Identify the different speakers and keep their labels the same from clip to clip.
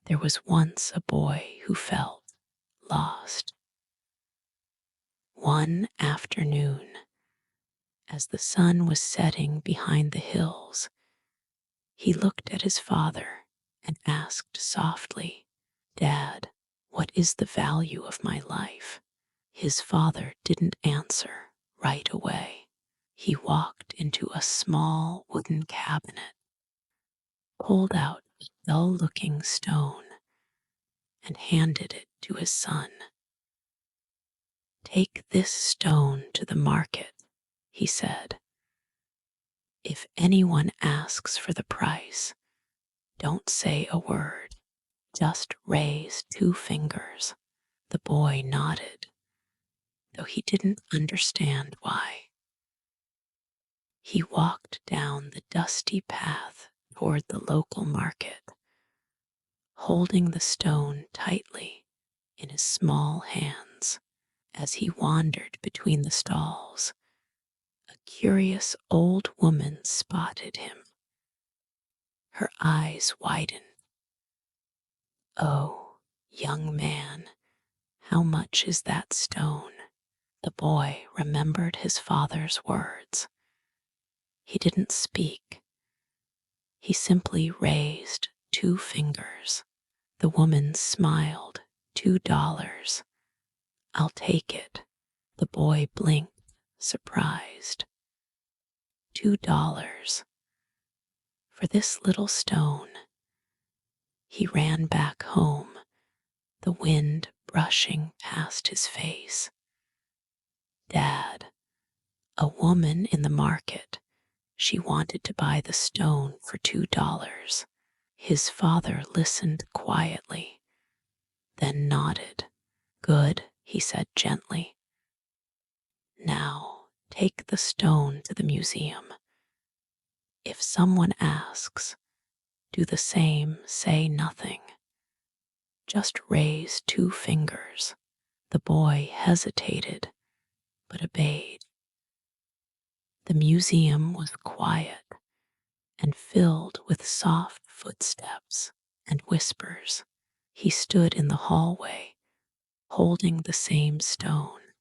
Speaker 1: There was once a boy who felt lost. One afternoon, as the sun was setting behind the hills, he looked at his father and asked softly, "Dad, what is the value of my life?" His father didn't answer right away. He walked into a small wooden cabinet, pulled out a dull-looking stone, and handed it to his son. "Take this stone to the market," he said. "If anyone asks for the price, don't say a word. Just raise 2 fingers." The boy nodded, though he didn't understand why. He walked down the dusty path toward the local market, holding the stone tightly in his small hands. As he wandered between the stalls, a curious old woman spotted him. Her eyes widened. "Oh, young man, how much is that stone?" The boy remembered his father's words. He didn't speak. He simply raised 2 fingers. The woman smiled. $2. "I'll take it." The boy blinked, surprised. $2 for this little stone. He ran back home, the wind brushing past his face. "Dad, a woman in the market. She wanted to buy the stone for $2. His father listened quietly, then nodded. "Good," he said gently. "Now take the stone to the museum. If someone asks, do the same, say nothing. Just raise 2 fingers." The boy hesitated, but obeyed. The museum was quiet and filled with soft footsteps and whispers. He stood in the hallway, holding the same stone.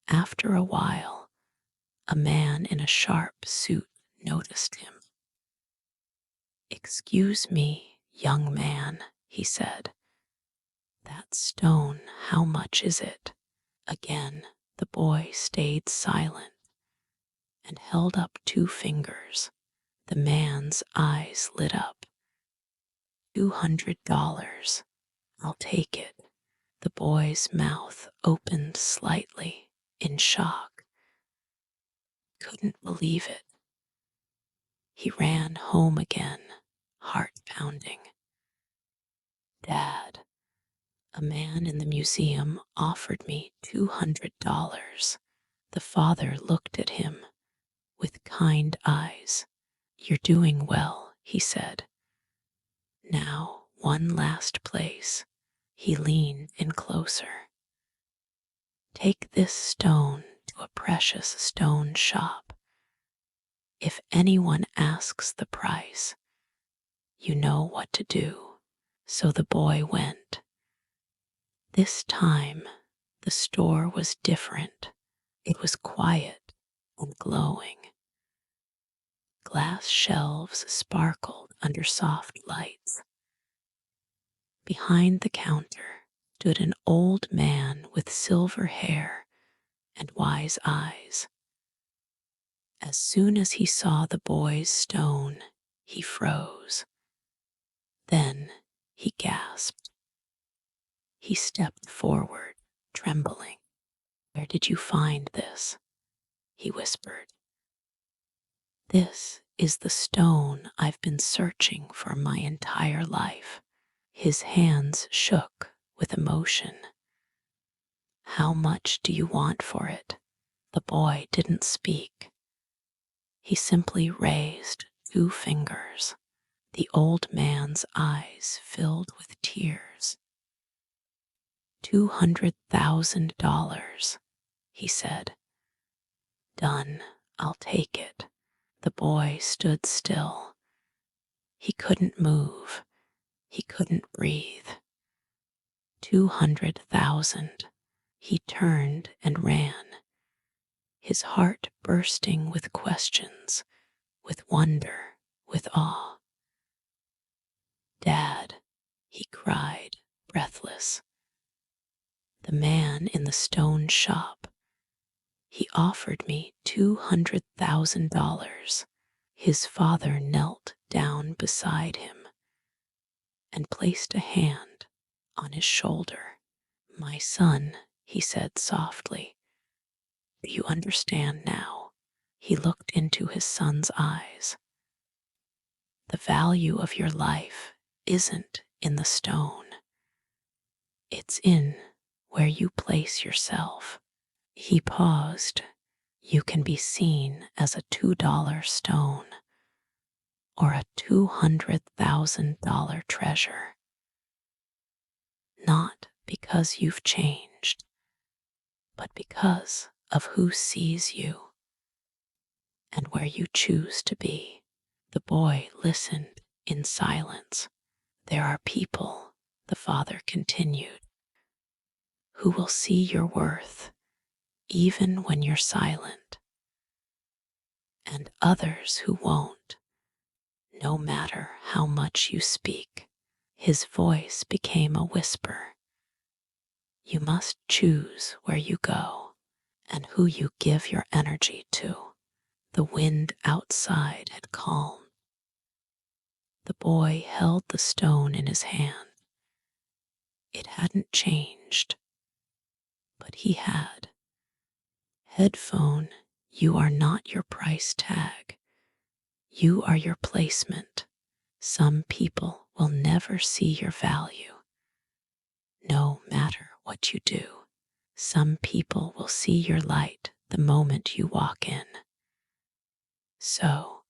Speaker 1: After a while, a man in a sharp suit noticed him. "Excuse me, young man," he said. "That stone, how much is it?" Again, the boy stayed silent and held up 2 fingers. The man's eyes lit up. $200. "I'll take it." The boy's mouth opened slightly in shock. Couldn't believe it. He ran home again, heart pounding. "Dad, a man in the museum offered me $200. The father looked at him with kind eyes. "You're doing well," he said. "Now, one last place." He leaned in closer. "Take this stone to a precious stone shop. If anyone asks the price, you know what to do." So the boy went. This time, the store was different. It was quiet and glowing. Glass shelves sparkled under soft lights. Behind the counter stood an old man with silver hair and wise eyes. As soon as he saw the boy's stone, he froze. Then he gasped. He stepped forward, trembling. "Where did you find this?" he whispered. "This is the stone I've been searching for my entire life." His hands shook with emotion. "How much do you want for it?" The boy didn't speak. He simply raised 2 fingers. The old man's eyes filled with tears. $200,000, he said. "Done, I'll take it." The boy stood still. He couldn't move. He couldn't breathe. 200,000. He turned and ran, his heart bursting with questions, with wonder, with awe. Dad, he cried, breathless. The man in the stone shop. He offered me $200,000. His father knelt down beside him and placed a hand on his shoulder. My son, he said softly, do you understand now? He looked into his son's eyes. The value of your life isn't in the stone. It's in where you place yourself. He paused. You can be seen as a $2 stone or a $200,000 treasure. Not because you've changed, but because of who sees you and where you choose to be. The boy listened in silence. There are people, the father continued, who will see your worth even when you're silent, and others who won't, no matter how much you speak. His voice became a whisper. You must choose where you go and who you give your energy to. The wind outside had calmed. The boy held the stone in his hand. It hadn't changed, but he had. Headphone, you are not your price tag. You are your placement. Some people will never see your value, no matter what you do. Some people will see your light the moment you walk in. So,